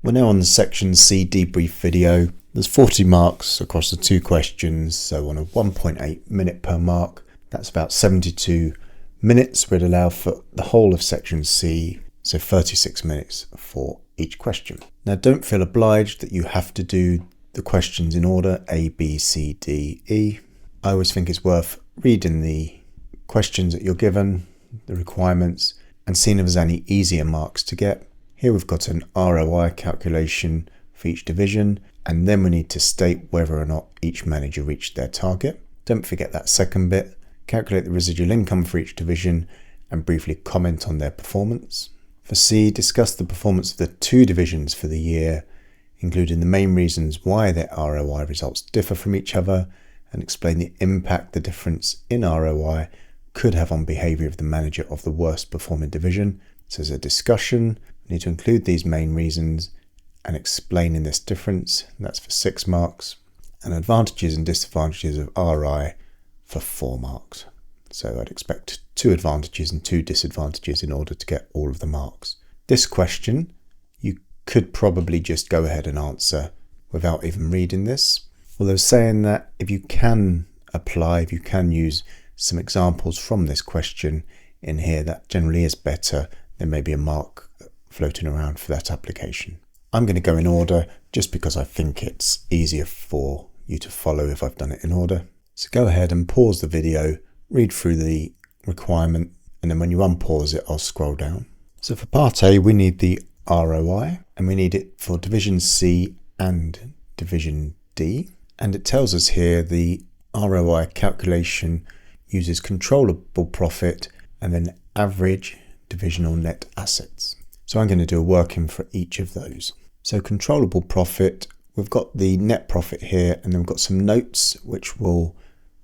We're now on the section C debrief video. There's 40 marks across the two questions, so on a 1.8 minute per mark, that's about 72 minutes. We'd allow for the whole of section C, so 36 minutes for each question. Now don't feel obliged that you have to do the questions in order A, B, C, D, E. I always think it's worth reading the questions that you're given, the requirements, and seeing if there's any easier marks to get. Here we've got an ROI calculation for each division, and then we need to state whether or not each manager reached their target. Don't forget that second bit. Calculate the residual income for each division and briefly comment on their performance. For C, discuss the performance of the two divisions for the year, including the main reasons why their ROI results differ from each other, and explain the impact the difference in ROI could have on behaviour of the manager of the worst performing division. So as a discussion, we need to include these main reasons and explaining this difference. That's for 6 marks. And advantages and disadvantages of RI for 4 marks. So I'd expect 2 advantages and 2 disadvantages in order to get all of the marks. This question, you could probably just go ahead and answer without even reading this. Although saying that, if you can apply, if you can use some examples from this question in here, that generally is better. There may be a mark floating around for that application. I'm going to go in order just because I think it's easier for you to follow if I've done it in order. So go ahead and pause the video, read through the requirement, and then when you unpause it, I'll scroll down. So for part A, we need the ROI, and we need it for division C and division D. And it tells us here the ROI calculation uses controllable profit and then average divisional net assets. So I'm going to do a working for each of those. So controllable profit, we've got the net profit here, and then we've got some notes which will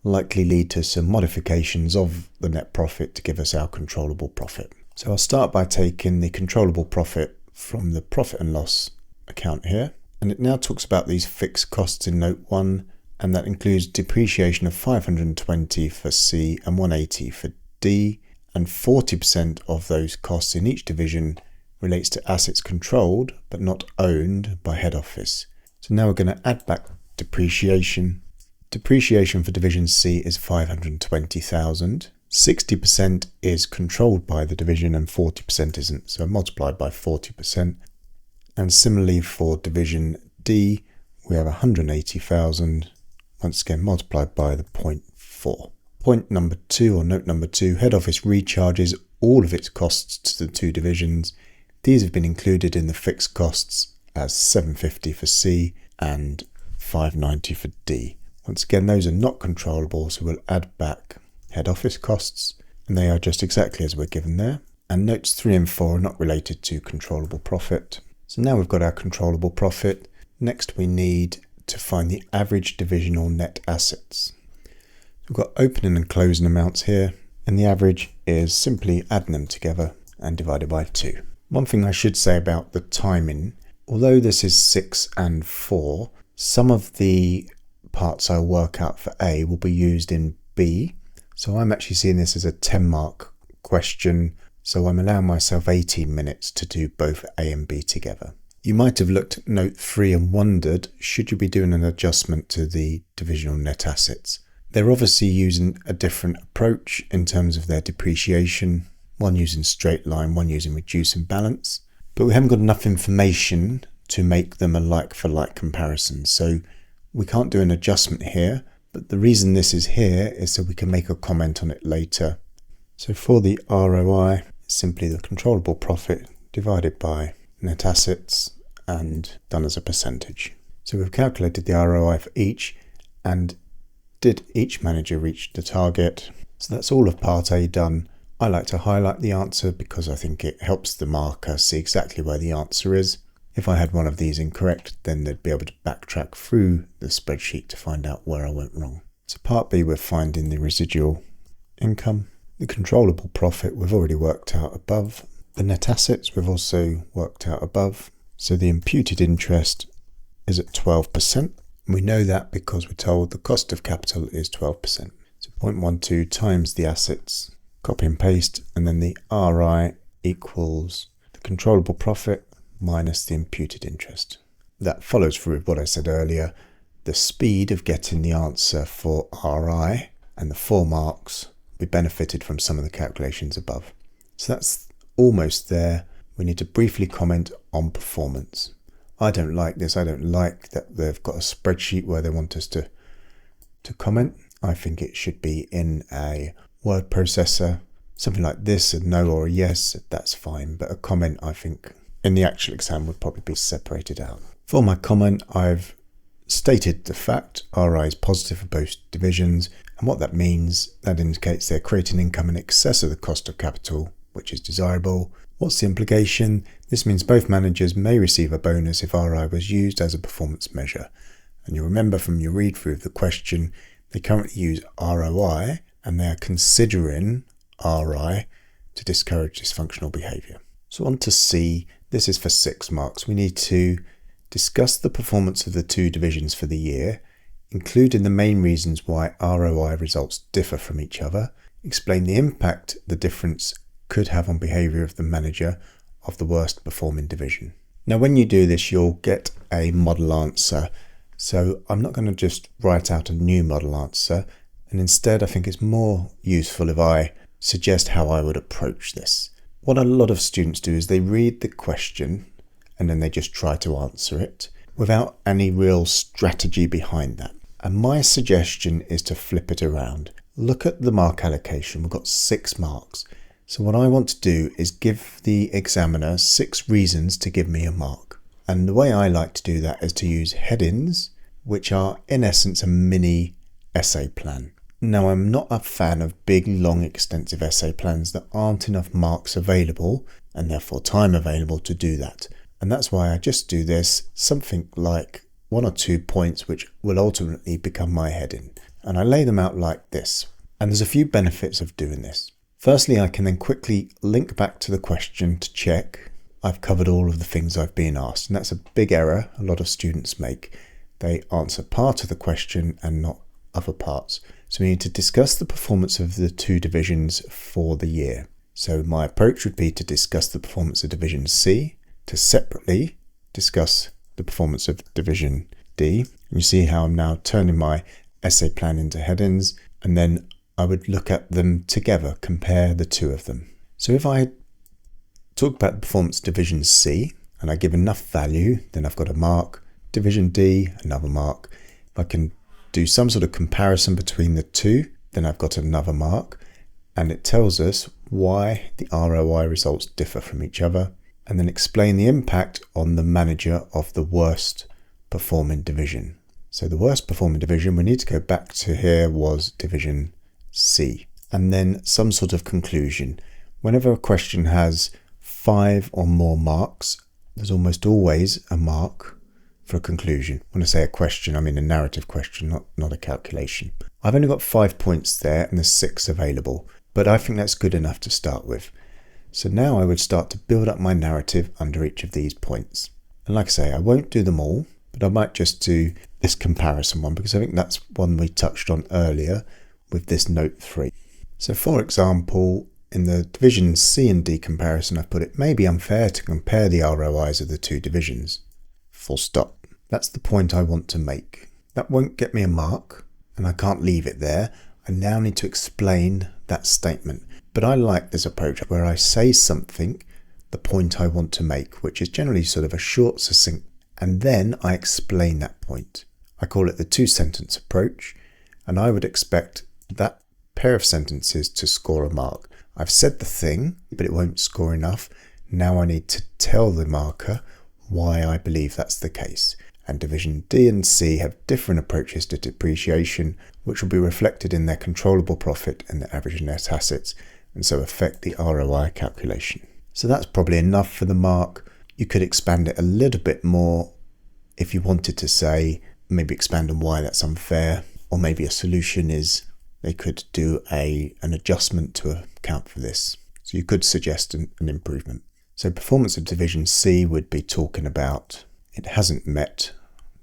likely lead to some modifications of the net profit to give us our controllable profit. So I'll start by taking the controllable profit from the profit and loss account here. And it now talks about these fixed costs in note 1, and that includes depreciation of 520 for C and 180 for D, and 40% of those costs in each division relates to assets controlled but not owned by head office. So now we're going to add back depreciation. Depreciation for division C is 520,000. 60% is controlled by the division and 40% isn't, so multiplied by 40%. And similarly for division D, we have 180,000, once again multiplied by the 0.4. Point number 2, or note number 2, head office recharges all of its costs to the two divisions. These have been included in the fixed costs as 750 for C and 590 for D. Once again, those are not controllable, so we'll add back head office costs, and they are just exactly as we're given there. And notes 3 and 4 are not related to controllable profit. So now we've got our controllable profit. Next we need to find the average divisional net assets. We've got opening and closing amounts here, and the average is simply adding them together and divided by 2. One thing I should say about the timing, although this is 6 and 4, some of the parts I'll work out for A will be used in B. So I'm actually seeing this as a 10 mark question, so I'm allowing myself 18 minutes to do both A and B together. You might have looked at note 3 and wondered, should you be doing an adjustment to the divisional net assets? They're obviously using a different approach in terms of their depreciation, one using straight line, one using reduce and balance, but we haven't got enough information to make them a like for like comparison. So we can't do an adjustment here, but the reason this is here is so we can make a comment on it later. So for the ROI, it's simply the controllable profit divided by net assets and done as a percentage. So we've calculated the ROI for each, and did each manager reach the target? So that's all of part A done. I like to highlight the answer because I think it helps the marker see exactly where the answer is. If I had one of these incorrect, then they'd be able to backtrack through the spreadsheet to find out where I went wrong. So part B, we're finding the residual income. The controllable profit we've already worked out above. The net assets we've also worked out above. So the imputed interest is at 12%. We know that because we're told the cost of capital is 12%. So 0.12 times the assets, copy and paste, and then the RI equals the controllable profit minus the imputed interest. That follows through with what I said earlier. The speed of getting the answer for RI and the 4 marks, we benefited from some of the calculations above. So that's almost there. We need to briefly comment on performance. I don't like this. I don't like that they've got a spreadsheet where they want us to comment. I think it should be in a word processor. Something like this, a no or a yes, that's fine. But a comment, I think, in the actual exam would probably be separated out. For my comment, I've stated the fact RI is positive for both divisions, and what that means, that indicates they're creating income in excess of the cost of capital, which is desirable. What's the implication? This means both managers may receive a bonus if RI was used as a performance measure. And you'll remember from your read through of the question, they currently use ROI and they are considering RI to discourage dysfunctional behaviour. So on to C, this is for 6 marks. We need to discuss the performance of the 2 divisions for the year, including the main reasons why ROI results differ from each other, explain the impact the difference could have on behaviour of the manager of the worst performing division. Now when you do this, you'll get a model answer. So I'm not going to just write out a new model answer, and instead I think it's more useful if I suggest how I would approach this. What a lot of students do is they read the question and then they just try to answer it without any real strategy behind that. And my suggestion is to flip it around. Look at the mark allocation. We've got 6 marks. So what I want to do is give the examiner 6 reasons to give me a mark. And the way I like to do that is to use headings, which are in essence a mini essay plan. Now, I'm not a fan of big, long, extensive essay plans that aren't enough marks available and therefore time available to do that. And that's why I just do this, something like 1 or 2 points which will ultimately become my heading. And I lay them out like this. And there's a few benefits of doing this. Firstly, I can then quickly link back to the question to check I've covered all of the things I've been asked. And that's a big error a lot of students make. They answer part of the question and not other parts. So we need to discuss the performance of the 2 divisions for the year. So my approach would be to discuss the performance of Division C, to separately discuss the performance of Division D. And you see how I'm now turning my essay plan into headings, and then I would look at them together, compare the 2 of them. So if I talk about the performance of Division C and I give enough value, then I've got a mark. Division D, another mark. If I can do some sort of comparison between the 2, then I've got another mark. And it tells us why the ROI results differ from each other, and then explain the impact on the manager of the worst performing division. So the worst performing division, we need to go back to here, was Division C. And then some sort of conclusion. Whenever a question has 5 or more marks, there's almost always a mark for a conclusion. When I say a question, I mean a narrative question, not a calculation. I've only got 5 points there and there's 6 available, but I think that's good enough to start with. So now I would start to build up my narrative under each of these points. And like I say, I won't do them all, but I might just do this comparison one because I think that's one we touched on earlier with this note 3. So for example, in the Division C and D comparison, I've put it may be unfair to compare the ROIs of the 2 divisions. Full stop. That's the point I want to make. That won't get me a mark, and I can't leave it there. I now need to explain that statement. But I like this approach where I say something, the point I want to make, which is generally sort of a short, succinct, and then I explain that point. I call it the 2-sentence approach, and I would expect that pair of sentences to score a mark. I've said the thing, but it won't score enough. Now I need to tell the marker why I believe that's the case. And Division D and C have different approaches to depreciation, which will be reflected in their controllable profit and their average net assets, and so affect the ROI calculation. So that's probably enough for the mark. You could expand it a little bit more if you wanted to say, maybe expand on why that's unfair, or maybe a solution is they could do an adjustment to account for this. So you could suggest an improvement. So performance of Division C would be talking about it hasn't met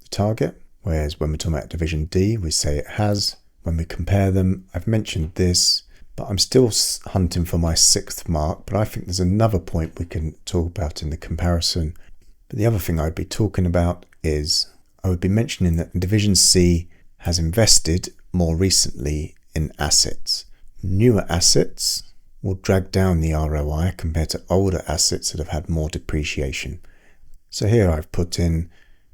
the target, whereas when we're talking about Division D, we say it has. When we compare them, I've mentioned this, but I'm still hunting for my 6th mark, but I think there's another point we can talk about in the comparison. But the other thing I'd be talking about is I would be mentioning that Division C has invested more recently in assets. Newer assets will drag down the ROI compared to older assets that have had more depreciation. So here I've put in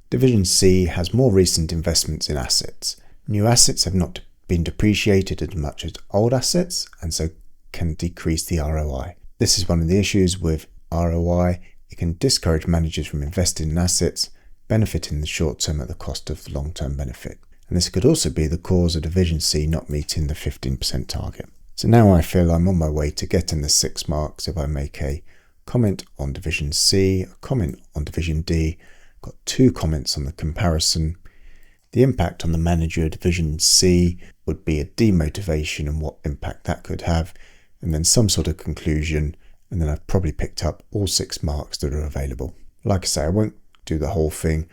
Division C has more recent investments in assets. New assets have not been depreciated as much as old assets and so can decrease the ROI. This is one of the issues with ROI. It can discourage managers from investing in assets, benefiting the short term at the cost of the long term benefit. And this could also be the cause of Division C not meeting the 15% target. So now I feel I'm on my way to getting the 6 marks if I make a comment on Division C, a comment on Division D, got 2 comments on the comparison. The impact on the manager of Division C would be a demotivation and what impact that could have, and then some sort of conclusion, and then I've probably picked up all 6 marks that are available. Like I say, I won't do the whole thing.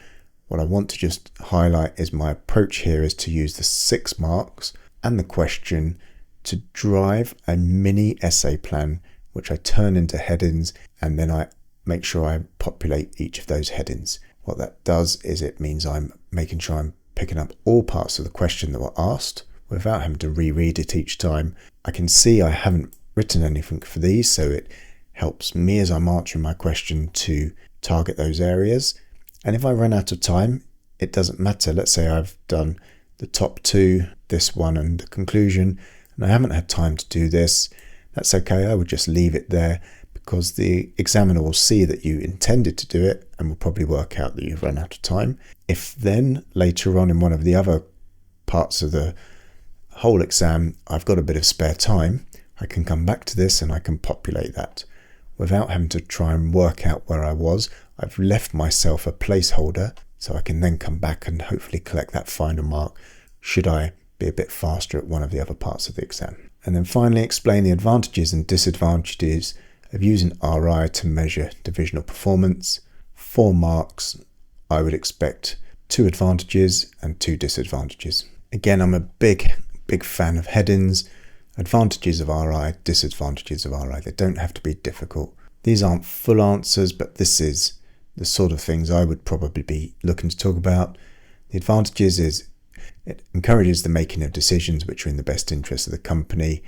What I want to just highlight is my approach here is to use the 6 marks and the question to drive a mini essay plan, which I turn into headings, and then I make sure I populate each of those headings. What that does is it means I'm making sure I'm picking up all parts of the question that were asked without having to reread it each time. I can see I haven't written anything for these, so it helps me as I'm answering my question to target those areas. And if I run out of time, it doesn't matter. Let's say I've done the top 2, this one and the conclusion, and I haven't had time to do this. That's okay. I would just leave it there because the examiner will see that you intended to do it and will probably work out that you've run out of time. If then later on in one of the other parts of the whole exam, I've got a bit of spare time, I can come back to this and I can populate that without having to try and work out where I was. I've left myself a placeholder so I can then come back and hopefully collect that final mark should I be a bit faster at one of the other parts of the exam. And then finally explain the advantages and disadvantages of using RI to measure divisional performance. 4 marks, I would expect 2 advantages and 2 disadvantages. Again, I'm a big fan of headings. Advantages of RI, disadvantages of RI. They don't have to be difficult. These aren't full answers, but this is the sort of things I would probably be looking to talk about. The advantages is it encourages the making of decisions which are in the best interest of the company,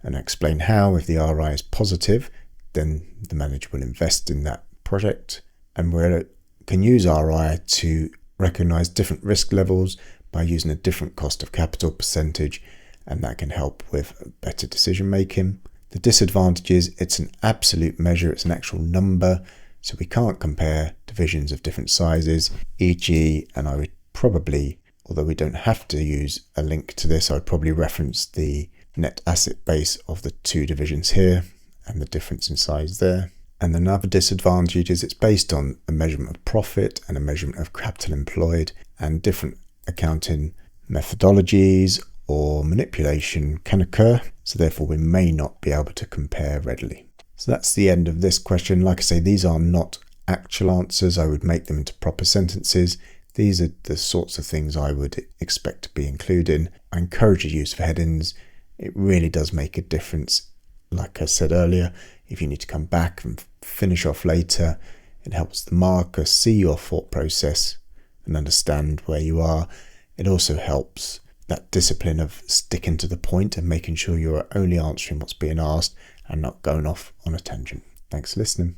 and I explain how. If the RI is positive, then the manager will invest in that project, and we can use RI to recognise different risk levels by using a different cost of capital percentage, and that can help with better decision making. The disadvantages, it's an absolute measure, it's an actual number, so we can't compare divisions of different sizes, e.g., and I would probably, although we don't have to use a link to this, I would probably reference the net asset base of the 2 divisions here and the difference in size there. And another disadvantage is it's based on a measurement of profit and a measurement of capital employed, and different accounting methodologies or manipulation can occur, so therefore we may not be able to compare readily. So that's the end of this question. Like I say, these are not actual answers. I would make them into proper sentences. These are the sorts of things I would expect to be included. I encourage the use of headings. It really does make a difference. Like I said earlier, if you need to come back and finish off later, it helps the marker see your thought process and understand where you are. It also helps that discipline of sticking to the point and making sure you're only answering what's being asked and not going off on a tangent. Thanks for listening.